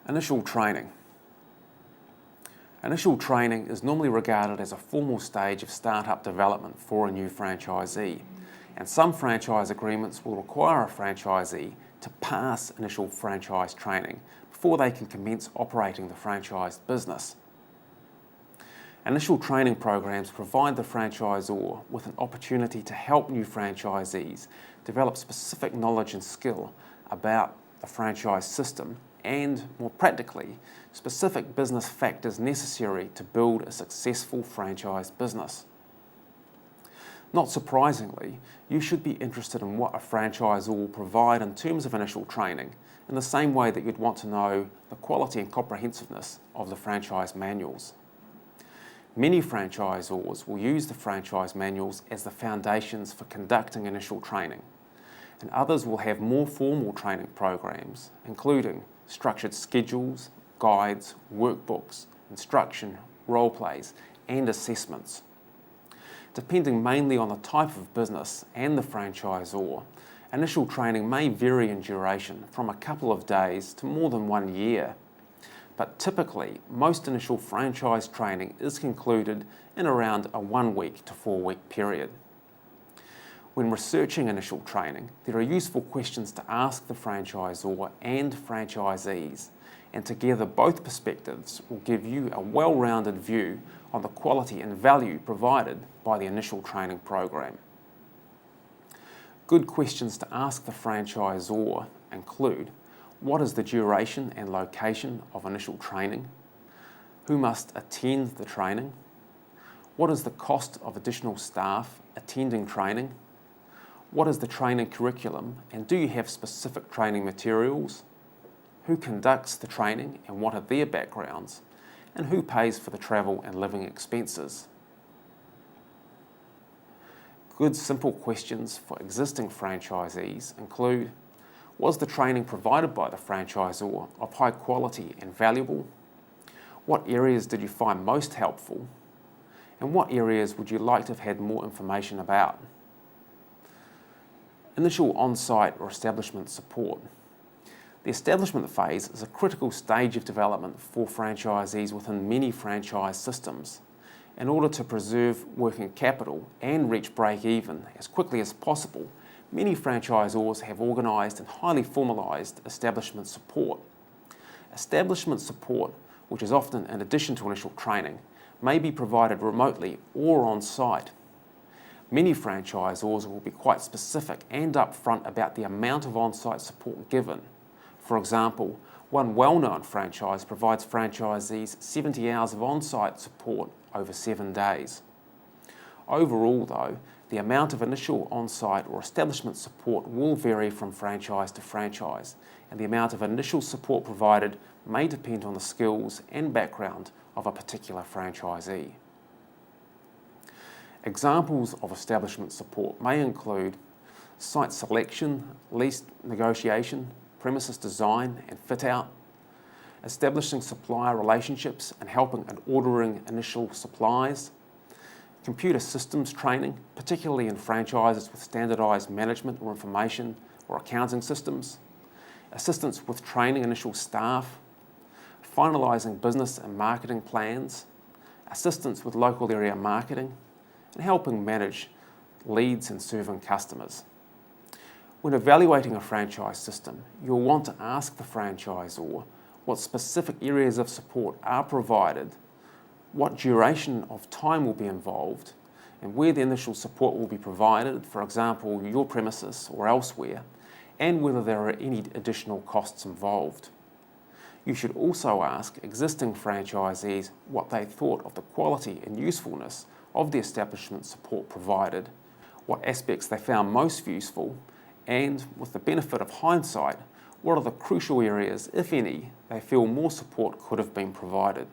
Initial training. Initial training is normally regarded as a formal stage of startup development for a new franchisee, and some franchise agreements will require a franchisee to pass initial franchise training before they can commence operating the franchised business. Initial training programs provide the franchisor with an opportunity to help new franchisees develop specific knowledge and skill about the franchise system and, more practically, specific business factors necessary to build a successful franchise business. Not surprisingly, you should be interested in what a franchisor will provide in terms of initial training, in the same way that you'd want to know the quality and comprehensiveness of the franchise manuals. Many franchisors will use the franchise manuals as the foundations for conducting initial training, and others will have more formal training programs, including structured schedules, guides, workbooks, instruction, role plays, and assessments. Depending mainly on the type of business and the franchisor, initial training may vary in duration from a couple of days to more than 1 year. But typically, most initial franchise training is concluded in around a 1 week to 4 week period. When researching initial training, there are useful questions to ask the franchisor and franchisees, and together both perspectives will give you a well-rounded view on the quality and value provided by the initial training program. Good questions to ask the franchisor include: what is the duration and location of initial training? Who must attend the training? What is the cost of additional staff attending training? What is the training curriculum, and do you have specific training materials? Who conducts the training and what are their backgrounds? And who pays for the travel and living expenses? Good simple questions for existing franchisees include: was the training provided by the franchisor of high quality and valuable? What areas did you find most helpful? And what areas would you like to have had more information about? Initial on-site or establishment support. The establishment phase is a critical stage of development for franchisees within many franchise systems. In order to preserve working capital and reach break-even as quickly as possible, many franchisors have organised and highly formalised establishment support. Establishment support, which is often in addition to initial training, may be provided remotely or on-site. Many franchisors will be quite specific and upfront about the amount of on-site support given. For example, one well-known franchise provides franchisees 70 hours of on-site support over 7 days. Overall, though, the amount of initial on-site or establishment support will vary from franchise to franchise, and the amount of initial support provided may depend on the skills and background of a particular franchisee. Examples of establishment support may include site selection, lease negotiation, premises design and fit-out, establishing supplier relationships and helping in ordering initial supplies, computer systems training, particularly in franchises with standardised management or information or accounting systems, assistance with training initial staff, finalising business and marketing plans, assistance with local area marketing, and helping manage leads and serving customers. When evaluating a franchise system, you'll want to ask the franchisor what specific areas of support are provided, what duration of time will be involved, and where the initial support will be provided, for example, your premises or elsewhere, and whether there are any additional costs involved. You should also ask existing franchisees what they thought of the quality and usefulness of the establishment support provided, what aspects they found most useful, and, with the benefit of hindsight, what are the crucial areas, if any, they feel more support could have been provided.